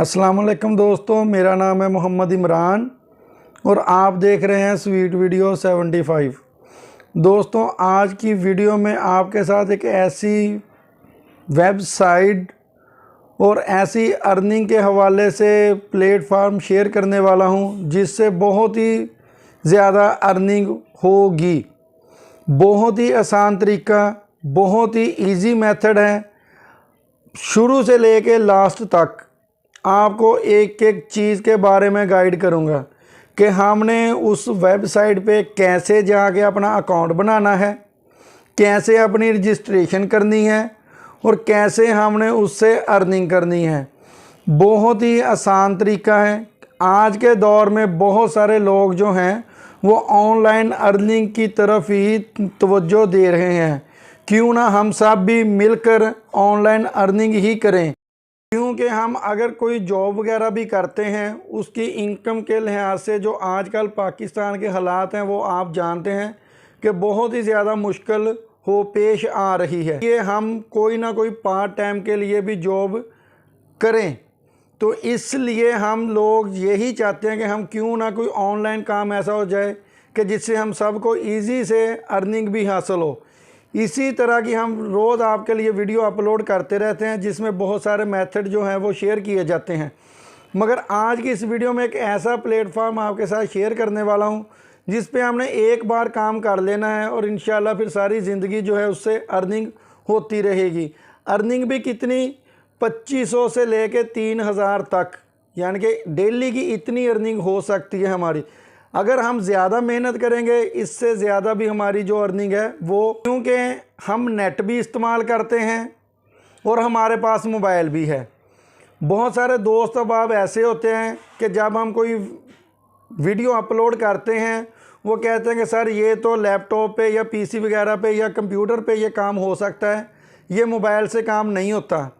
अस्सलाम वालेकुम दोस्तों, मेरा नाम है मोहम्मद इमरान और आप देख रहे हैं स्वीट वीडियो 75। दोस्तों, आज की वीडियो में आपके साथ एक ऐसी वेबसाइट और ऐसी अर्निंग के हवाले से प्लेटफार्म शेयर करने वाला हूं जिससे बहुत ही ज़्यादा अर्निंग होगी। बहुत ही आसान तरीका, बहुत ही इजी मेथड है। शुरू से लेके लास्ट तक आपको एक एक चीज़ के बारे में गाइड करूंगा कि हमने उस वेबसाइट पे कैसे जाके अपना अकाउंट बनाना है, कैसे अपनी रजिस्ट्रेशन करनी है और कैसे हमने उससे अर्निंग करनी है। बहुत ही आसान तरीका है। आज के दौर में बहुत सारे लोग जो हैं वो ऑनलाइन अर्निंग की तरफ ही तवज्जो दे रहे हैं। क्यों ना हम सब भी मिलकर ऑनलाइन अर्निंग ही करें, क्योंकि हम अगर कोई जॉब वगैरह भी करते हैं उसकी इनकम के लिहाज से जो आजकल पाकिस्तान के हालात हैं वो आप जानते हैं कि बहुत ही ज़्यादा मुश्किल हो पेश आ रही है। ये हम कोई ना कोई पार्ट टाइम के लिए भी जॉब करें, तो इसलिए हम लोग यही चाहते हैं कि हम क्यों ना कोई ऑनलाइन काम ऐसा हो जाए कि जिससे हम सबको ईजी से अर्निंग भी हासिल हो। इसी तरह की हम रोज़ आपके लिए वीडियो अपलोड करते रहते हैं जिसमें बहुत सारे मेथड जो हैं वो शेयर किए जाते हैं। मगर आज की इस वीडियो में एक ऐसा प्लेटफार्म आपके साथ शेयर करने वाला हूं जिस पे हमने एक बार काम कर लेना है और इंशाल्लाह फिर सारी ज़िंदगी जो है उससे अर्निंग होती रहेगी। अर्निंग भी कितनी, 2500 से लेके 3000 तक, यानी कि डेली की इतनी अर्निंग हो सकती है हमारी। अगर हम ज़्यादा मेहनत करेंगे इससे ज़्यादा भी हमारी जो अर्निंग है वो, क्योंकि हम नेट भी इस्तेमाल करते हैं और हमारे पास मोबाइल भी है। बहुत सारे दोस्त अब ऐसे होते हैं कि जब हम कोई वीडियो अपलोड करते हैं वो कहते हैं कि सर ये तो लैपटॉप पे या पीसी वगैरह पे या कंप्यूटर पे ये काम हो सकता है, ये मोबाइल से काम नहीं होता।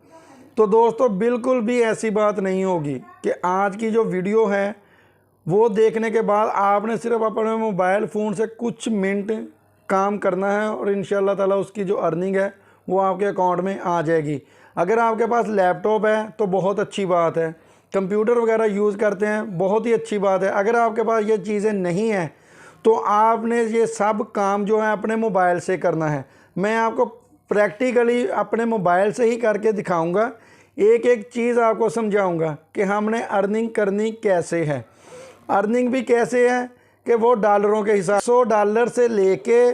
तो दोस्तों, बिल्कुल भी ऐसी बात नहीं होगी कि आज की जो वीडियो है वो देखने के बाद आपने सिर्फ अपने मोबाइल फ़ोन से कुछ मिनट काम करना है और इंशाल्लाह ताला उसकी जो अर्निंग है वो आपके अकाउंट में आ जाएगी। अगर आपके पास लैपटॉप है तो बहुत अच्छी बात है, कंप्यूटर वगैरह यूज़ करते हैं बहुत ही अच्छी बात है। अगर आपके पास ये चीज़ें नहीं हैं तो आपने ये सब काम जो है अपने मोबाइल से करना है। मैं आपको प्रैक्टिकली अपने मोबाइल से ही करके दिखाऊँगा, एक एक चीज़ आपको समझाऊँगा कि हमने अर्निंग करनी कैसे है। अर्निंग भी कैसे है कि वो डॉलरों के हिसाब, $100 से लेके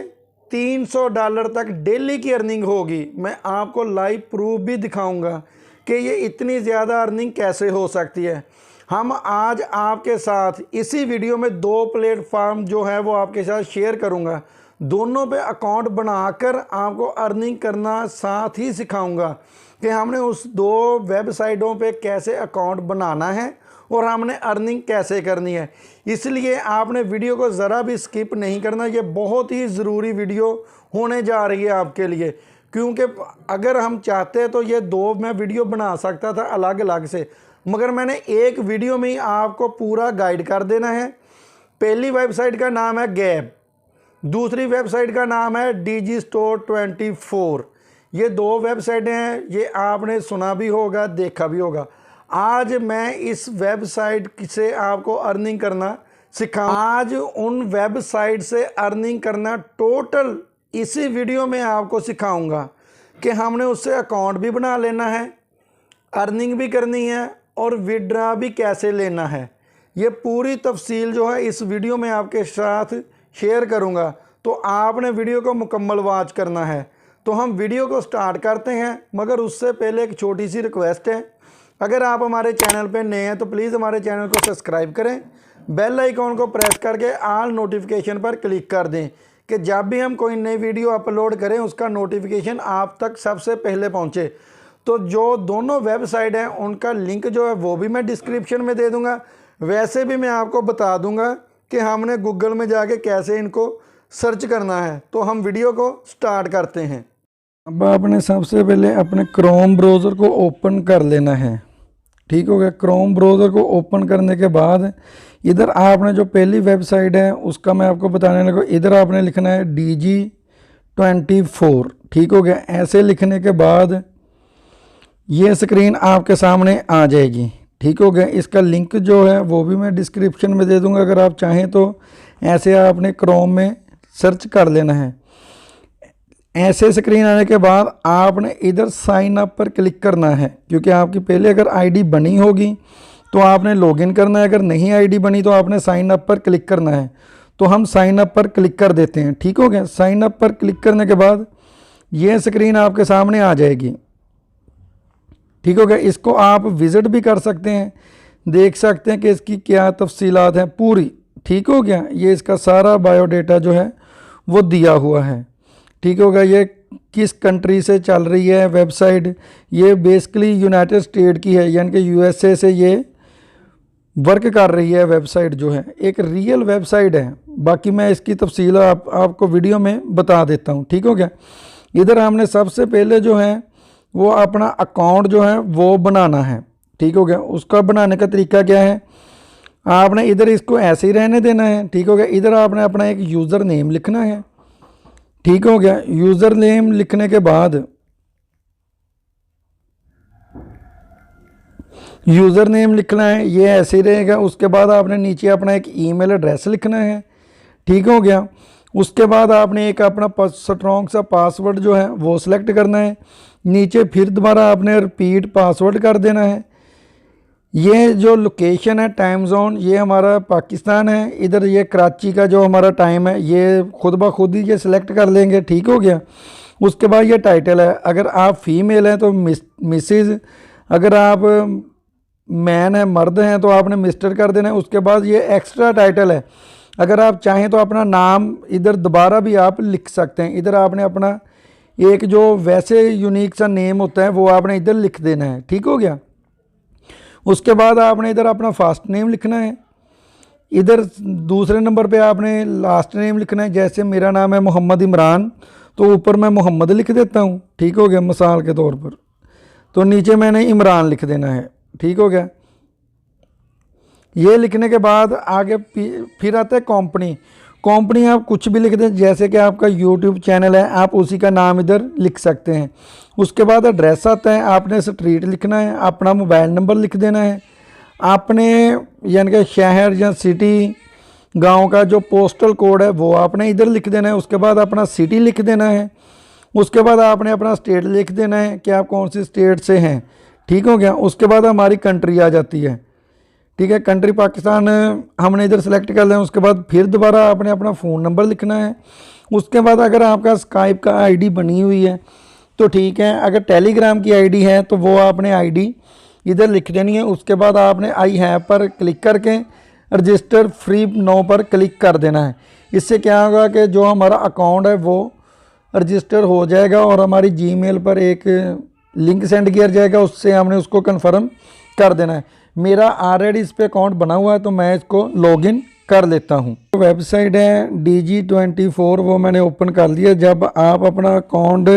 $300 तक डेली की अर्निंग होगी। मैं आपको लाइव प्रूफ भी दिखाऊंगा कि ये इतनी ज़्यादा अर्निंग कैसे हो सकती है। हम आज आपके साथ इसी वीडियो में 2 प्लेटफार्म जो है वो आपके साथ शेयर करूंगा। दोनों पे अकाउंट बनाकर आपको अर्निंग करना साथ ही सिखाऊंगा कि हमने उस 2 वेबसाइटों पे कैसे अकाउंट बनाना है और हमने अर्निंग कैसे करनी है। इसलिए आपने वीडियो को ज़रा भी स्किप नहीं करना। ये बहुत ही ज़रूरी वीडियो होने जा रही है आपके लिए, क्योंकि अगर हम चाहते तो ये 2 मैं वीडियो बना सकता था अलग अलग से, मगर मैंने एक वीडियो में ही आपको पूरा गाइड कर देना है। पहली वेबसाइट का नाम है गैप, दूसरी वेबसाइट का नाम है डिजिस्टोर 24। ये 2 वेबसाइटें हैं, ये आपने सुना भी होगा, देखा भी होगा। आज मैं इस वेबसाइट से आपको अर्निंग करना सिखाऊं। आज उन वेबसाइट से अर्निंग करना टोटल इसी वीडियो में आपको सिखाऊंगा कि हमने उससे अकाउंट भी बना लेना है, अर्निंग भी करनी है और विड्रा भी कैसे लेना है। ये पूरी तफसील जो है इस वीडियो में आपके साथ शेयर करूंगा, तो आपने वीडियो को मुकम्मल वॉच करना है। तो हम वीडियो को स्टार्ट करते हैं, मगर उससे पहले एक छोटी सी रिक्वेस्ट है। अगर आप हमारे चैनल पर नए हैं तो प्लीज़ हमारे चैनल को सब्सक्राइब करें, बेल आइकॉन को प्रेस करके ऑल नोटिफिकेशन पर क्लिक कर दें कि जब भी हम कोई नई वीडियो अपलोड करें उसका नोटिफिकेशन आप तक सबसे पहले पहुंचे। तो जो दोनों वेबसाइट हैं उनका लिंक जो है वो भी मैं डिस्क्रिप्शन में दे दूँगा। वैसे भी मैं आपको बता दूँगा कि हमने गूगल में जाके कैसे इनको सर्च करना है। तो हम वीडियो को स्टार्ट करते हैं। अब आपने सबसे पहले अपने क्रोम ब्राउज़र को ओपन कर लेना है। ठीक हो गया। क्रोम ब्राउज़र को ओपन करने के बाद इधर आपने जो पहली वेबसाइट है उसका मैं आपको बताने लगा। इधर आपने लिखना है DG24। ठीक हो गया। ऐसे लिखने के बाद ये स्क्रीन आपके सामने आ जाएगी। ठीक हो गया। इसका लिंक जो है वो भी मैं डिस्क्रिप्शन में दे दूंगा, अगर आप चाहें तो ऐसे आपने क्रोम में सर्च कर लेना है। ऐसे स्क्रीन आने के बाद आपने इधर साइन अप पर क्लिक करना है, क्योंकि आपकी पहले अगर आईडी बनी होगी तो आपने लॉगिन करना है, अगर नहीं आईडी बनी तो आपने साइन अप पर क्लिक करना है। तो हम साइन अप पर क्लिक कर देते हैं। ठीक हो गया। साइन अप पर क्लिक करने के बाद ये स्क्रीन आपके सामने आ जाएगी। ठीक हो गया। इसको आप विजिट भी कर सकते हैं, देख सकते हैं कि इसकी क्या तफसीलात हैं पूरी। ठीक हो गया। ये इसका सारा बायोडाटा जो है वो दिया हुआ है। ठीक हो गया। ये किस कंट्री से चल रही है वेबसाइट, ये बेसिकली यूनाइटेड स्टेट की है, यानी कि यूएसए से ये वर्क कर रही है वेबसाइट जो है, एक रियल वेबसाइट है। बाकी मैं इसकी तफसील आपको वीडियो में बता देता हूँ। ठीक हो गया। इधर हमने सबसे पहले जो है वो अपना अकाउंट जो है वो बनाना है। ठीक हो गया। उसका बनाने का तरीका क्या है, आपने इधर इसको ऐसे ही रहने देना है। ठीक हो गया। इधर आपने अपना एक यूज़र नेम लिखना है। ठीक हो गया। यूज़र नेम लिखने के बाद यूज़र नेम लिखना है, ये ऐसे ही रहेगा। उसके बाद आपने नीचे अपना एक ईमेल एड्रेस लिखना है। ठीक हो गया। उसके बाद आपने एक अपना स्ट्रॉन्ग सा पासवर्ड जो है वो सिलेक्ट करना है। नीचे फिर दोबारा आपने रिपीट पासवर्ड कर देना है। ये जो लोकेशन है, टाइम जोन, ये हमारा पाकिस्तान है। इधर ये कराची का जो हमारा टाइम है ये खुद ब खुद ही ये सिलेक्ट कर लेंगे। ठीक हो गया। उसके बाद ये टाइटल है, अगर आप फीमेल हैं तो मिसेज, अगर आप मैन है मर्द हैं तो आपने मिस्टर कर देना है। उसके बाद ये एक्स्ट्रा टाइटल है, अगर आप चाहें तो अपना नाम इधर दोबारा भी आप लिख सकते हैं। इधर आपने अपना एक जो वैसे यूनिक सा नेम होता है वो आपने इधर लिख देना है। ठीक हो गया। उसके बाद आपने इधर अपना फर्स्ट नेम लिखना है। इधर दूसरे नंबर पे आपने लास्ट नेम लिखना है। जैसे मेरा नाम है मोहम्मद इमरान, तो ऊपर मैं मोहम्मद लिख देता हूँ। ठीक हो गया, मिसाल के तौर पर। तो नीचे मैंने इमरान लिख देना है। ठीक हो गया। ये लिखने के बाद आगे फिर आता है कंपनी। कंपनी आप कुछ भी लिख दें, जैसे कि आपका यूट्यूब चैनल है आप उसी का नाम इधर लिख सकते हैं। उसके बाद एड्रेस आता है, आपने स्ट्रीट लिखना है, अपना मोबाइल नंबर लिख देना है, आपने यानी कि शहर या सिटी गांव का जो पोस्टल कोड है वो आपने इधर लिख देना है। उसके बाद अपना सिटी लिख देना है। उसके बाद आपने अपना स्टेट लिख देना है कि आप कौन सी स्टेट से हैं। ठीक हो गया। उसके बाद हमारी कंट्री आ जाती है। ठीक है, कंट्री पाकिस्तान हमने इधर सेलेक्ट कर लिया। उसके बाद फिर दोबारा आपने अपना फ़ोन नंबर लिखना है। उसके बाद अगर आपका स्काइप का आईडी बनी हुई है तो ठीक है, अगर टेलीग्राम की आईडी है तो वो आपने आईडी इधर लिख देनी है। उसके बाद आपने आई हैव पर क्लिक करके रजिस्टर फ्री नो पर क्लिक कर देना है। इससे क्या होगा कि जो हमारा अकाउंट है वो रजिस्टर हो जाएगा और हमारी जीमेल पर एक लिंक सेंड किया जाएगा, उससे हमने उसको कन्फर्म कर देना है। मेरा ऑलरेडी इस पे अकाउंट बना हुआ है तो मैं इसको लॉगिन कर लेता हूँ। तो वेबसाइट है DG24, वो मैंने ओपन कर लिया। जब आप अपना अकाउंट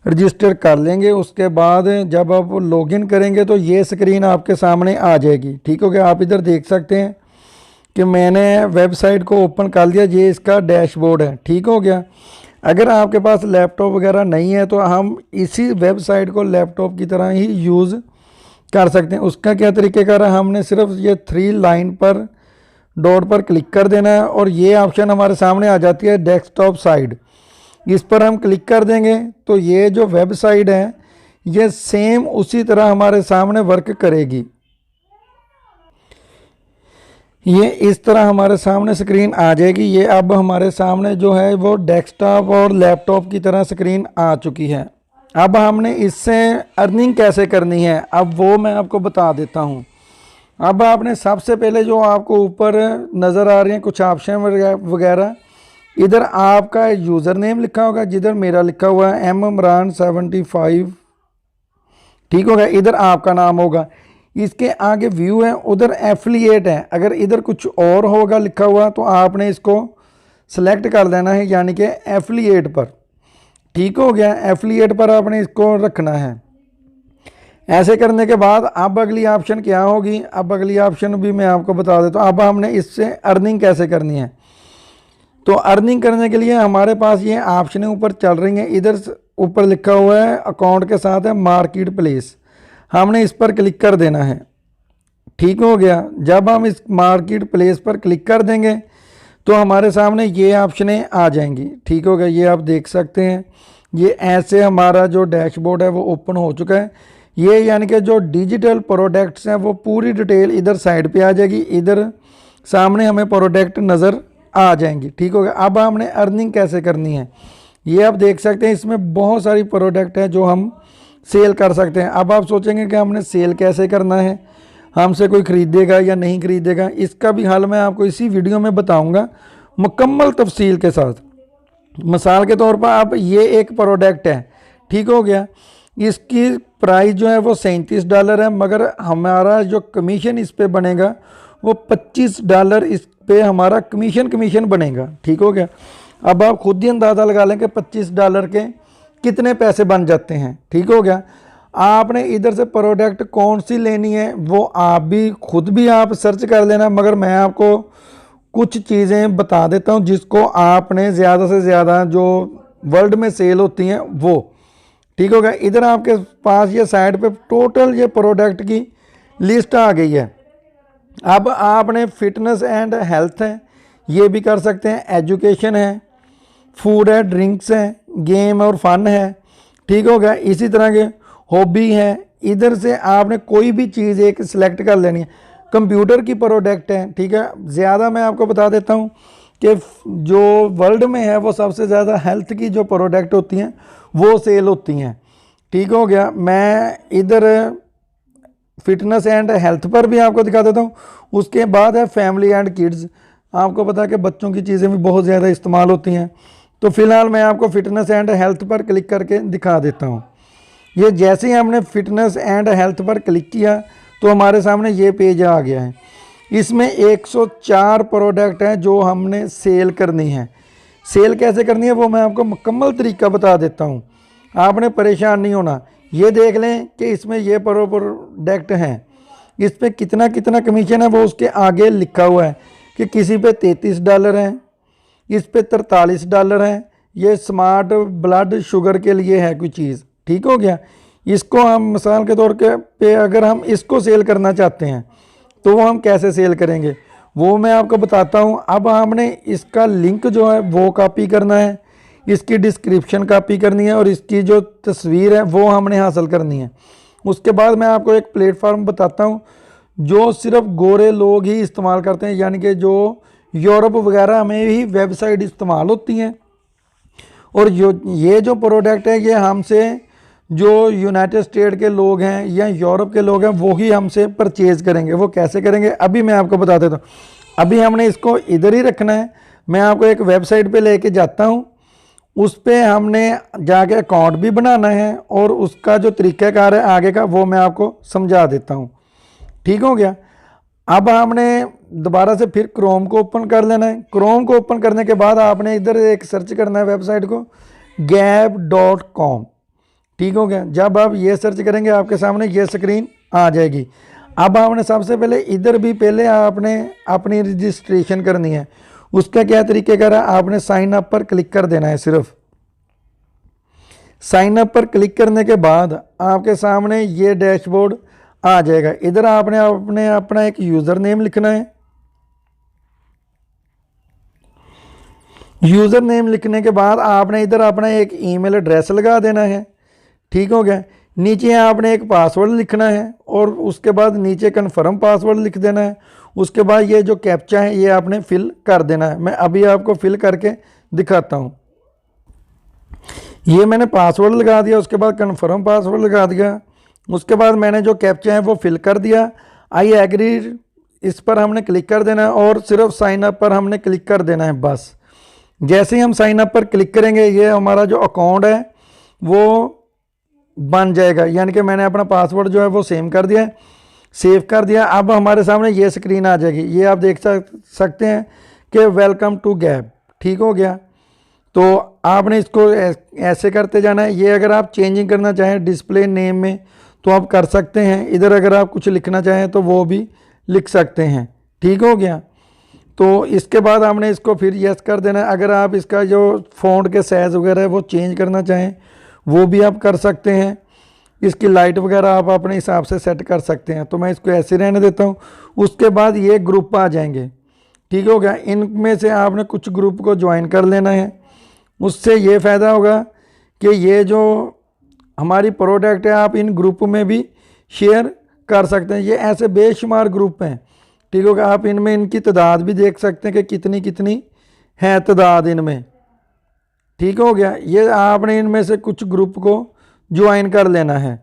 रजिस्टर कर लेंगे उसके बाद जब आप लॉगिन करेंगे तो ये स्क्रीन आपके सामने आ जाएगी। ठीक हो गया। आप इधर देख सकते हैं कि मैंने वेबसाइट को ओपन कर लिया, ये इसका डैशबोर्ड है। ठीक हो गया। अगर आपके पास लैपटॉप वगैरह नहीं है तो हम इसी वेबसाइट को लैपटॉप की तरह ही यूज़ कर सकते हैं। उसका क्या तरीक़ेकार है, हमने सिर्फ ये 3 लाइन पर डॉट पर क्लिक कर देना है और ये ऑप्शन हमारे सामने आ जाती है डेस्कटॉप साइड। इस पर हम क्लिक कर देंगे तो ये जो वेबसाइट है ये सेम उसी तरह हमारे सामने वर्क करेगी। ये इस तरह हमारे सामने स्क्रीन आ जाएगी। ये अब हमारे सामने जो है वो डेस्कटॉप और लैपटॉप की तरह स्क्रीन आ चुकी है। अब हमने इससे अर्निंग कैसे करनी है अब वो मैं आपको बता देता हूँ। अब आपने सबसे पहले जो आपको ऊपर नज़र आ रही हैं कुछ ऑप्शन वगैरह, इधर आपका यूज़र नेम लिखा होगा, जिधर मेरा लिखा हुआ है M Imran75। ठीक होगा। इधर आपका नाम होगा। इसके आगे व्यू है, उधर एफिलिएट है। अगर इधर कुछ और होगा लिखा हुआ तो आपने इसको सेलेक्ट कर लेना है, यानी कि एफिलिएट पर। ठीक हो गया। एफिलिएट पर आपने इसको रखना है। ऐसे करने के बाद अब अगली ऑप्शन क्या होगी, अब अगली ऑप्शन भी मैं आपको बता देता हूँ। अब हमने इससे अर्निंग कैसे करनी है, तो अर्निंग करने के लिए हमारे पास ये ऑप्शन ऊपर चल रही हैं। इधर ऊपर लिखा हुआ है अकाउंट के साथ है मार्केट प्लेस, हमने इस पर क्लिक कर देना है। ठीक हो गया। जब हम इस मार्केट प्लेस पर क्लिक कर देंगे तो हमारे सामने ये ऑप्शनें आ जाएंगी। ठीक हो गया, ये आप देख सकते हैं। ये ऐसे हमारा जो डैशबोर्ड है वो ओपन हो चुका है। ये यानी कि जो डिजिटल प्रोडक्ट्स हैं वो पूरी डिटेल इधर साइड पे आ जाएगी, इधर सामने हमें प्रोडक्ट नज़र आ जाएंगी। ठीक हो गया। अब हमने अर्निंग कैसे करनी है ये आप देख सकते हैं। इसमें बहुत सारी प्रोडक्ट है जो हम सेल कर सकते हैं। अब आप सोचेंगे कि हमने सेल कैसे करना है, हमसे कोई ख़रीदेगा या नहीं ख़रीदेगा, इसका भी हल मैं आपको इसी वीडियो में बताऊंगा मुकम्मल तफसील के साथ। मिसाल के तौर पर अब ये एक प्रोडक्ट है, ठीक हो गया, इसकी प्राइस जो है वो $37 है, मगर हमारा जो कमीशन इस पे बनेगा वो $25 इस पे हमारा कमीशन बनेगा। ठीक हो गया। अब आप खुद ही अंदाज़ा लगा लें कि $25 के कितने पैसे बन जाते हैं। ठीक हो गया। आपने इधर से प्रोडक्ट कौन सी लेनी है वो आप भी खुद भी आप सर्च कर लेना, मगर मैं आपको कुछ चीज़ें बता देता हूं जिसको आपने ज़्यादा से ज़्यादा जो वर्ल्ड में सेल होती हैं वो। ठीक हो गया। इधर आपके पास ये साइड पे टोटल ये प्रोडक्ट की लिस्ट आ गई है। अब आपने फिटनेस एंड हेल्थ है, ये भी कर सकते हैं, एजुकेशन है, फूड है, ड्रिंक्स है, गेम और फन है। ठीक हो गया। इसी तरह के हॉबी है। इधर से आपने कोई भी चीज़ एक सिलेक्ट कर लेनी है। कंप्यूटर की प्रोडक्ट है। ठीक है। ज़्यादा मैं आपको बता देता हूँ कि जो वर्ल्ड में है वो सबसे ज़्यादा हेल्थ की जो प्रोडक्ट होती हैं वो सेल होती हैं। ठीक हो गया। मैं इधर फिटनेस एंड हेल्थ पर भी आपको दिखा देता हूँ। उसके बाद है फैमिली एंड किड्स। आपको पता है कि बच्चों की चीज़ें भी बहुत ज़्यादा इस्तेमाल होती हैं, तो फ़िलहाल मैं आपको फिटनेस एंड हेल्थ पर क्लिक करके दिखा देता हूँ। ये जैसे ही हमने फिटनेस एंड हेल्थ पर क्लिक किया तो हमारे सामने ये पेज आ गया है। इसमें 104 प्रोडक्ट हैं जो हमने सेल करनी है। सेल कैसे करनी है वो मैं आपको मुकम्मल तरीका बता देता हूँ, आपने परेशान नहीं होना। ये देख लें कि इसमें ये प्रोडक्ट हैं, इस पर कितना कितना कमीशन है वो उसके आगे लिखा हुआ है कि किसी पे $33 है, इस पे $43 है। ये स्मार्ट ब्लड शुगर के लिए है कोई चीज़। ठीक हो गया। इसको हम मिसाल के तौर पे अगर हम इसको सेल करना चाहते हैं तो वो हम कैसे सेल करेंगे वो मैं आपको बताता हूँ। अब हमने इसका लिंक जो है वो कॉपी करना है, इसकी डिस्क्रिप्शन कॉपी करनी है और इसकी जो तस्वीर है वो हमने हासिल करनी है। उसके बाद मैं आपको एक प्लेटफॉर्म बताता हूँ जो सिर्फ गोरे लोग ही इस्तेमाल करते हैं, यानी कि जो यूरोप वगैरह में ही वेबसाइट इस्तेमाल होती हैं। और ये जो प्रोडक्ट है ये हमसे जो यूनाइटेड स्टेट के लोग हैं या यूरोप के लोग हैं वो ही हमसे परचेज़ करेंगे। वो कैसे करेंगे अभी मैं आपको बता देता हूँ। अभी हमने इसको इधर ही रखना है। मैं आपको एक वेबसाइट पे लेके जाता हूँ, उस पर हमने जाके अकाउंट भी बनाना है और उसका जो तरीक़ाकार है आगे का वो मैं आपको समझा देता हूँ। ठीक हो गया। अब हमने दोबारा से फिर क्रोम को ओपन कर लेना है। क्रोम को ओपन करने के बाद आपने इधर एक सर्च करना है वेबसाइट को, gap.com। ठीक हो गया। जब आप ये सर्च करेंगे आपके सामने ये स्क्रीन आ जाएगी। अब आपने सबसे पहले इधर भी पहले आपने अपनी रजिस्ट्रेशन करनी है। उसका क्या तरीके का है, आपने साइन अप पर क्लिक कर देना है। सिर्फ साइन अप पर क्लिक करने के बाद आपके सामने ये डैशबोर्ड आ जाएगा। इधर आपने अपना एक यूज़र नेम लिखना है। यूज़र नेम लिखने के बाद आपने इधर अपना एक ईमेल एड्रेस लगा देना है। ठीक हो गया। नीचे आपने एक पासवर्ड लिखना है और उसके बाद नीचे कन्फर्म पासवर्ड लिख देना है। उसके बाद ये जो कैप्चा है ये आपने फिल कर देना है। मैं अभी आपको फिल करके दिखाता हूँ। ये मैंने पासवर्ड लगा दिया, उसके बाद कन्फर्म पासवर्ड लगा दिया, उसके बाद मैंने जो कैप्चा है वो फिल कर दिया। आई एग्री इस पर हमने क्लिक कर देना है और सिर्फ साइन अप पर हमने क्लिक कर देना है बस। जैसे ही हम साइन अप पर क्लिक करेंगे ये हमारा जो अकाउंट है वो बन जाएगा, यानी कि मैंने अपना पासवर्ड जो है वो सेव कर दिया। अब हमारे सामने ये स्क्रीन आ जाएगी। ये आप देख सकते हैं कि वेलकम टू गैप। ठीक हो गया। तो आपने इसको ऐसे करते जाना है। ये अगर आप चेंजिंग करना चाहें डिस्प्ले नेम में तो आप कर सकते हैं। इधर अगर आप कुछ लिखना चाहें तो वो भी लिख सकते हैं। ठीक हो गया। तो इसके बाद हमने इसको फिर यस कर देना है। अगर आप इसका जो फ़ॉन्ट के साइज़ वगैरह है वो चेंज करना चाहें वो भी आप कर सकते हैं। इसकी लाइट वगैरह आप अपने हिसाब से सेट कर सकते हैं। तो मैं इसको ऐसे रहने देता हूँ। उसके बाद ये ग्रुप आ जाएंगे, ठीक हो गया। इनमें से आपने कुछ ग्रुप को ज्वाइन कर लेना है। उससे ये फ़ायदा होगा कि ये जो हमारी प्रोडक्ट है आप इन ग्रुप में भी शेयर कर सकते हैं। ये ऐसे बेशुमार ग्रुप हैं, ठीक होगा। आप इनमें इनकी तादाद भी देख सकते हैं कि कितनी कितनी है तादाद इनमें, ठीक हो गया। ये आपने इनमें से कुछ ग्रुप को ज्वाइन कर लेना है।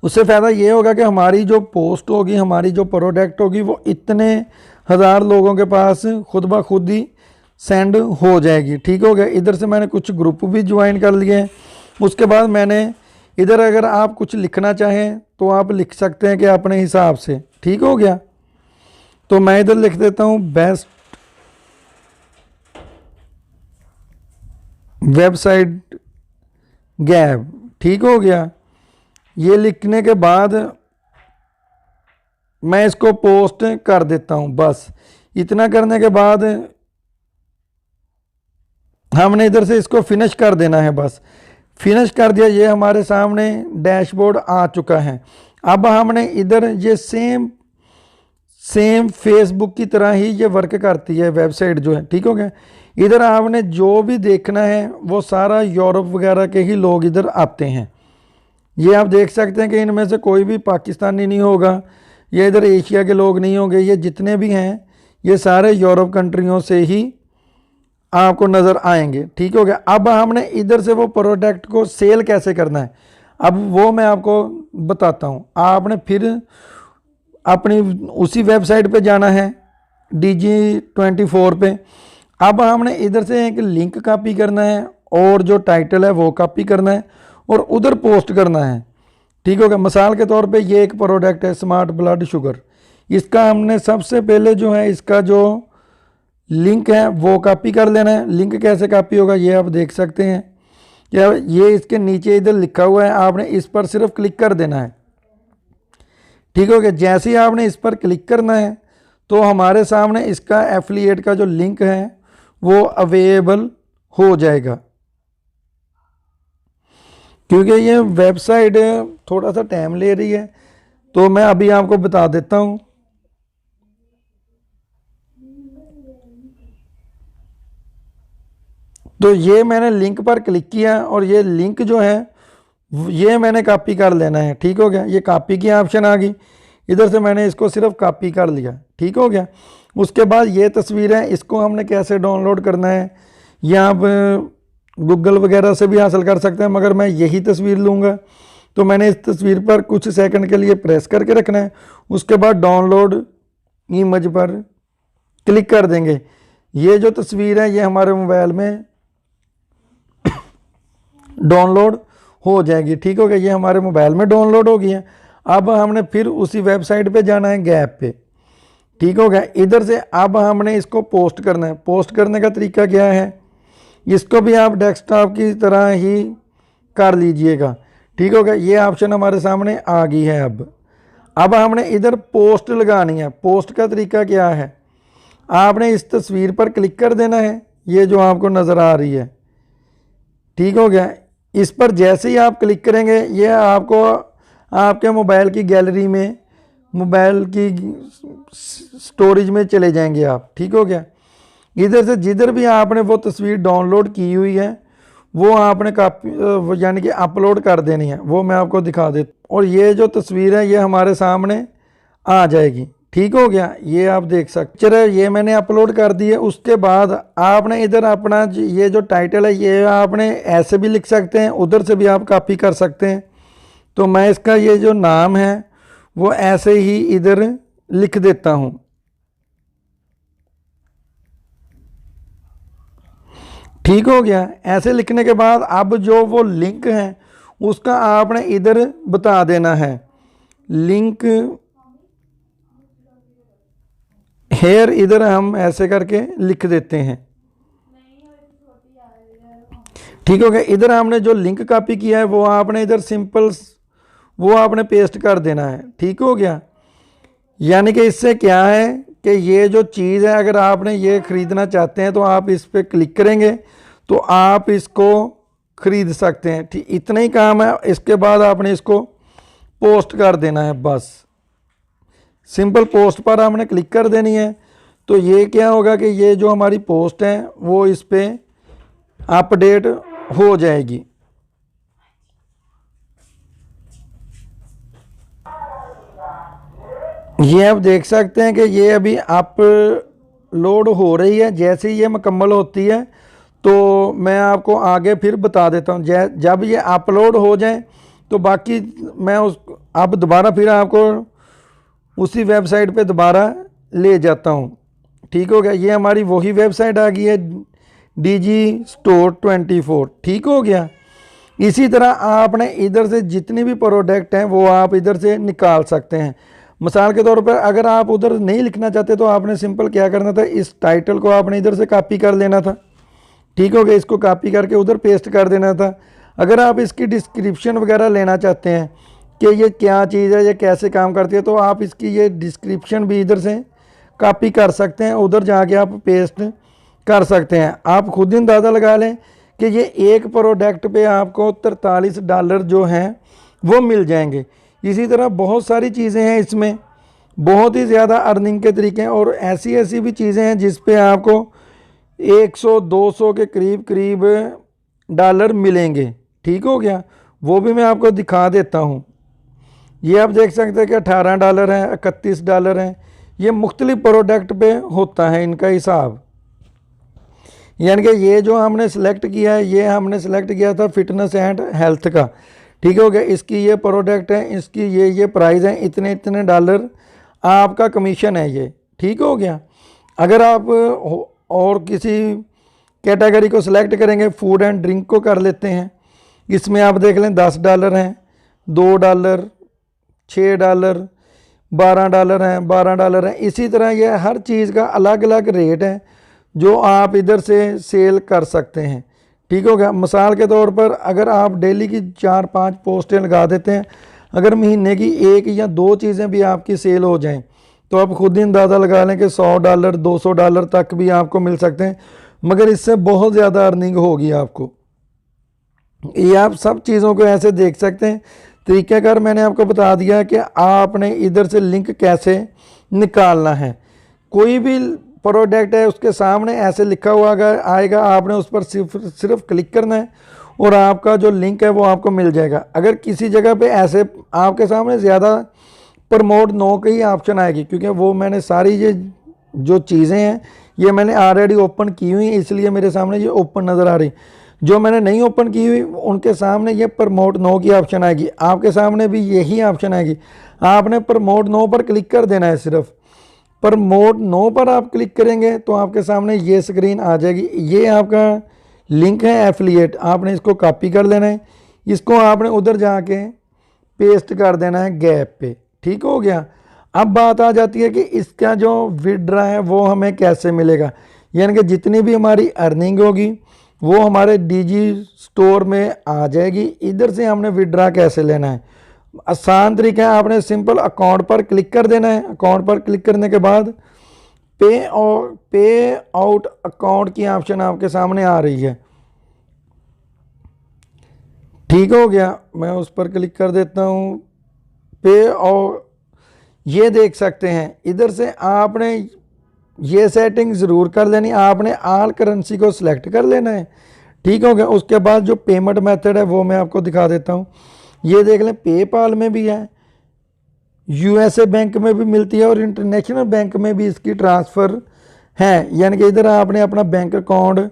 उससे फ़ायदा ये होगा कि हमारी जो पोस्ट होगी, हमारी जो प्रोडक्ट होगी, वो इतने हज़ार लोगों के पास खुद ब खुद ही सेंड हो जाएगी, ठीक हो गया। इधर से मैंने कुछ ग्रुप भी ज्वाइन कर लिए हैं। उसके बाद मैंने इधर अगर आप कुछ लिखना चाहें तो आप लिख सकते हैं कि अपने हिसाब से, ठीक हो गया। तो मैं इधर लिख देता हूँ बेस्ट वेबसाइट गैप, ठीक हो गया। ये लिखने के बाद मैं इसको पोस्ट कर देता हूँ। बस इतना करने के बाद हमने इधर से इसको फिनिश कर देना है। बस फिनिश कर दिया। ये हमारे सामने डैशबोर्ड आ चुका है। अब हमने इधर ये सेम फेसबुक की तरह ही ये वर्क करती है वेबसाइट जो है, ठीक हो गया। इधर आपने जो भी देखना है वो सारा यूरोप वगैरह के ही लोग इधर आते हैं। ये आप देख सकते हैं कि इनमें से कोई भी पाकिस्तानी नहीं होगा, ये इधर एशिया के लोग नहीं होंगे। ये जितने भी हैं ये सारे यूरोप कंट्रियों से ही आपको नज़र आएंगे, ठीक हो गया। अब हमने इधर से वो प्रोडक्ट को सेल कैसे करना है, अब वो मैं आपको बताता हूँ। आपने फिर अपनी उसी वेबसाइट पे जाना है Digi24 पे। अब हमने इधर से एक लिंक कॉपी करना है और जो टाइटल है वो कॉपी करना है और उधर पोस्ट करना है, ठीक हो गया। मिसाल के तौर पे ये एक प्रोडक्ट है स्मार्ट ब्लड शुगर। इसका हमने सबसे पहले जो है इसका जो लिंक है वो कॉपी कर लेना है। लिंक कैसे कॉपी होगा ये आप देख सकते हैं, या ये इसके नीचे इधर लिखा हुआ है, आपने इस पर सिर्फ क्लिक कर देना है, ठीक हो गया। जैसे ही आपने इस पर क्लिक करना है तो हमारे सामने इसका एफिलिएट का जो लिंक है वो अवेलेबल हो जाएगा। क्योंकि ये वेबसाइट थोड़ा सा टाइम ले रही है तो मैं अभी आपको बता देता हूँ। तो ये मैंने लिंक पर क्लिक किया और ये लिंक जो है ये मैंने कॉपी कर लेना है, ठीक हो गया। ये कॉपी की ऑप्शन आ गई, इधर से मैंने इसको सिर्फ कॉपी कर लिया, ठीक हो गया। उसके बाद ये तस्वीर है, इसको हमने कैसे डाउनलोड करना है ये आप गूगल वगैरह से भी हासिल कर सकते हैं, मगर मैं यही तस्वीर लूँगा। तो मैंने इस तस्वीर पर कुछ सेकंड के लिए प्रेस करके रखना है। उसके बाद डाउनलोड इमेज पर क्लिक कर देंगे। ये जो तस्वीर है ये हमारे मोबाइल में डाउनलोड हो जाएगी, ठीक हो गया। ये हमारे मोबाइल में डाउनलोड हो गई है। अब हमने फिर उसी वेबसाइट पे जाना है गैप पे, ठीक हो गया। इधर से अब हमने इसको पोस्ट करना है। पोस्ट करने का तरीका क्या है, इसको भी आप डेस्कटॉप की तरह ही कर लीजिएगा, ठीक हो गया। ये ऑप्शन हमारे सामने आ गई है। अब हमने इधर पोस्ट लगानी है। पोस्ट का तरीका क्या है, आपने इस तस्वीर पर क्लिक कर देना है, ये जो आपको नज़र आ रही है, ठीक हो गया। इस पर जैसे ही आप क्लिक करेंगे ये आपको आपके मोबाइल की गैलरी में, मोबाइल की स्टोरेज में चले जाएंगे आप, ठीक हो गया। इधर से जिधर भी आपने वो तस्वीर डाउनलोड की हुई है वो आपने कॉपी यानी कि अपलोड कर देनी है। वो मैं आपको दिखा देता हूँ और ये जो तस्वीर है ये हमारे सामने आ जाएगी, ठीक हो गया। ये आप देख सकते। चलो ये मैंने अपलोड कर दी है। उसके बाद आपने इधर अपना ये जो टाइटल है ये आपने ऐसे भी लिख सकते हैं, उधर से भी आप कॉपी कर सकते हैं। तो मैं इसका ये जो नाम है वो ऐसे ही इधर लिख देता हूँ, ठीक हो गया। ऐसे लिखने के बाद अब जो वो लिंक है उसका आपने इधर बता देना है। लिंक हेयर इधर हम ऐसे करके लिख देते हैं, ठीक हो गया। इधर हमने जो लिंक कॉपी किया है वो आपने इधर सिंपल वो आपने पेस्ट कर देना है, ठीक हो गया। यानी कि इससे क्या है कि ये जो चीज़ है अगर आपने ये ख़रीदना चाहते हैं तो आप इस पर क्लिक करेंगे तो आप इसको ख़रीद सकते हैं। ठीक, इतना ही काम है। इसके बाद आपने इसको पोस्ट कर देना है, बस सिंपल पोस्ट पर आपने क्लिक कर देनी है। तो ये क्या होगा कि ये जो हमारी पोस्ट है वो इस पर अपडेट हो जाएगी। ये आप देख सकते हैं कि ये अभी अपलोड हो रही है। जैसे ही ये मुकम्मल होती है तो मैं आपको आगे फिर बता देता हूँ। जब ये अपलोड हो जाए तो बाकी मैं अब दोबारा फिर आपको उसी वेबसाइट पे दोबारा ले जाता हूँ। ठीक हो गया, ये हमारी वही वेबसाइट आ गई है DG Store 24। ठीक हो गया। इसी तरह आपने इधर से जितनी भी प्रोडक्ट हैं वो आप इधर से निकाल सकते हैं। मिसाल के तौर पर अगर आप उधर नहीं लिखना चाहते तो आपने सिंपल क्या करना था, इस टाइटल को आपने इधर से कॉपी कर लेना था। ठीक हो गया, इसको कॉपी करके उधर पेस्ट कर देना था। अगर आप इसकी डिस्क्रिप्शन वगैरह लेना चाहते हैं कि ये क्या चीज़ है, ये कैसे काम करती है, तो आप इसकी ये डिस्क्रिप्शन भी इधर से कॉपी कर सकते हैं, उधर जाके आप पेस्ट कर सकते हैं। आप खुद ही अंदाज़ा लगा लें कि ये एक प्रोडक्ट पे आपको $43 जो हैं वो मिल जाएंगे। इसी तरह बहुत सारी चीज़ें हैं इसमें, बहुत ही ज़्यादा अर्निंग के तरीके हैं और ऐसी ऐसी भी चीज़ें हैं जिस पे आपको 100-200 के करीब करीब डॉलर मिलेंगे। ठीक हो गया, वो भी मैं आपको दिखा देता हूँ। ये आप देख सकते हैं कि $18 हैं, $31 हैं। ये मुख्तलिफ प्रोडक्ट पे होता है इनका हिसाब। यानी कि ये जो हमने सेलेक्ट किया है, ये हमने सेलेक्ट किया था फिटनेस एंड हेल्थ का। ठीक हो गया, इसकी ये प्रोडक्ट है, इसकी ये प्राइस है, इतने इतने डॉलर आपका कमीशन है ये। ठीक हो गया। अगर आप और किसी कैटेगरी को सिलेक्ट करेंगे, फूड एंड ड्रिंक को कर लेते हैं, इसमें आप देख लें $10 हैं, $2, $6, $12 हैं, $12 हैं। इसी तरह ये हर चीज़ का अलग अलग रेट है जो आप इधर से सेल कर सकते हैं। ठीक हो गया। मिसाल के तौर पर अगर आप डेली की 4-5 पोस्टें लगा देते हैं, अगर महीने की 1 या 2 चीज़ें भी आपकी सेल हो जाएं तो आप खुद ही अंदाज़ा लगा लें कि $100, $200 तक भी आपको मिल सकते हैं, मगर इससे बहुत ज़्यादा अर्निंग होगी आपको। ये आप सब चीज़ों को ऐसे देख सकते हैं। तरीक़ाकार मैंने आपको बता दिया कि आपने इधर से लिंक कैसे निकालना है। कोई भी प्रोडक्ट है उसके सामने ऐसे लिखा हुआ आएगा, आपने उस पर सिर्फ क्लिक करना है और आपका जो लिंक है वो आपको मिल जाएगा। अगर किसी जगह पे ऐसे आपके सामने ज़्यादा प्रमोट नो की ऑप्शन आएगी, क्योंकि वो मैंने सारी ये जो चीज़ें हैं ये मैंने ऑलरेडी ओपन की हुई, इसलिए मेरे सामने ये ओपन नज़र आ रही। जो मैंने नहीं ओपन की हुई उनके सामने ये प्रमोट नो की ऑप्शन आएगी, आपके सामने भी यही ऑप्शन आएगी। आपने प्रमोट नो पर क्लिक कर देना है। सिर्फ प्रमोट नो पर आप क्लिक करेंगे तो आपके सामने ये स्क्रीन आ जाएगी। ये आपका लिंक है एफिलिएट, आपने इसको कॉपी कर लेना है, इसको आपने उधर जाके पेस्ट कर देना है गैप पे। ठीक हो गया। अब बात आ जाती है कि इसका जो विड्रा है वो हमें कैसे मिलेगा, यानी कि जितनी भी हमारी अर्निंग होगी वो हमारे DG स्टोर में आ जाएगी। इधर से हमने विड्रा कैसे लेना है, आसान तरीका है, आपने सिंपल अकाउंट पर क्लिक कर देना है। अकाउंट पर क्लिक करने के बाद पे आउट अकाउंट की ऑप्शन आपके सामने आ रही है। ठीक हो गया, मैं उस पर क्लिक कर देता हूँ। पे और ये देख सकते हैं इधर से आपने ये सेटिंग ज़रूर कर लेनी, आपने ऑल करेंसी को सिलेक्ट कर लेना है। ठीक हो गया। उसके बाद जो पेमेंट मेथड है वो मैं आपको दिखा देता हूँ। ये देख लें, पेपाल में भी है, USA बैंक में भी मिलती है और इंटरनेशनल बैंक में भी इसकी ट्रांसफ़र है। यानी कि इधर आपने अपना बैंक अकाउंट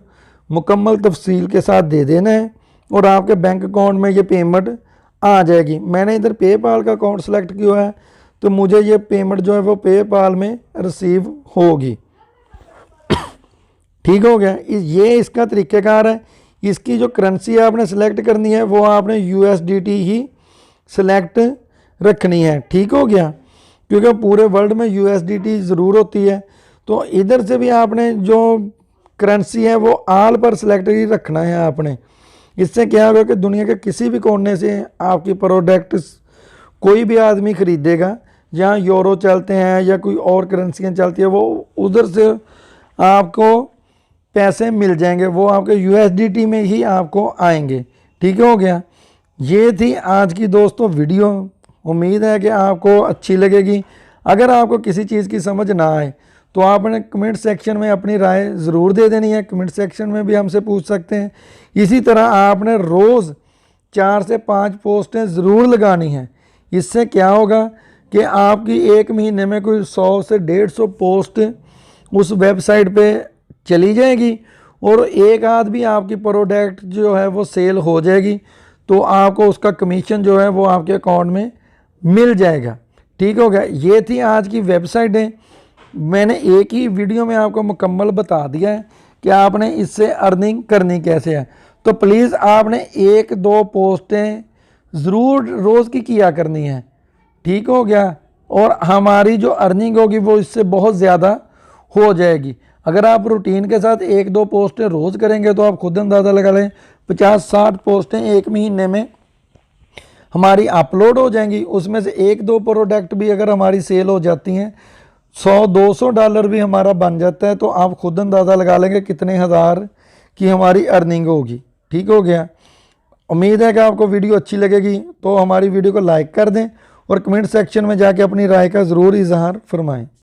मुकम्मल तफसील के साथ दे देना है और आपके बैंक अकाउंट में ये पेमेंट आ जाएगी। मैंने इधर पेपाल का अकाउंट सेलेक्ट किया है तो मुझे ये पेमेंट जो है वो पेपाल में रिसीव होगी। ठीक हो गया। ये इसका तरीक़ाकार है। इसकी जो करेंसी आपने सेलेक्ट करनी है वो आपने USDT ही सेलेक्ट रखनी है। ठीक हो गया, क्योंकि पूरे वर्ल्ड में USDT ज़रूर होती है। तो इधर से भी आपने जो करेंसी है वो आल पर सेलेक्ट ही रखना है आपने। इससे क्या होगा कि दुनिया के किसी भी कोने से आपकी प्रोडक्ट कोई भी आदमी ख़रीदेगा, जहाँ यूरो चलते हैं या कोई और करेंसियाँ चलती है, वो उधर से आपको पैसे मिल जाएंगे, वो आपके USDT में ही आपको आएंगे। ठीक हो गया। ये थी आज की दोस्तों वीडियो। उम्मीद है कि आपको अच्छी लगेगी। अगर आपको किसी चीज़ की समझ ना आए तो आपने कमेंट सेक्शन में अपनी राय ज़रूर दे देनी है। कमेंट सेक्शन में भी हमसे पूछ सकते हैं। इसी तरह आपने रोज़ 4 से 5 पोस्टें ज़रूर लगानी हैं। इससे क्या होगा कि आपकी एक महीने में कोई 100 से 150 पोस्ट उस वेबसाइट पे चली जाएगी और एक आध भी आपकी प्रोडक्ट जो है वो सेल हो जाएगी, तो आपको उसका कमीशन जो है वो आपके अकाउंट में मिल जाएगा। ठीक हो गया। ये थी आज की वेबसाइटें। मैंने एक ही वीडियो में आपको मुकम्मल बता दिया है कि आपने इससे अर्निंग करनी कैसे है। तो प्लीज़ आपने 1-2 पोस्टें ज़रूर रोज़ की किया करनी है। ठीक हो गया। और हमारी जो अर्निंग होगी वो इससे बहुत ज़्यादा हो जाएगी। अगर आप रूटीन के साथ 1-2 पोस्टें रोज़ करेंगे तो आप खुद अंदाज़ा लगा लें 50-60 पोस्टें एक महीने में हमारी अपलोड हो जाएंगी। उसमें से 1-2 प्रोडक्ट भी अगर हमारी सेल हो जाती हैं, $100-200 भी हमारा बन जाता है, तो आप खुद अंदाज़ा लगा लेंगे कितने हज़ार की हमारी अर्निंग होगी। ठीक हो गया। उम्मीद है कि आपको वीडियो अच्छी लगेगी, तो हमारी वीडियो को लाइक कर दें और कमेंट सेक्शन में जाके अपनी राय का ज़रूर इजहार फरमाएं।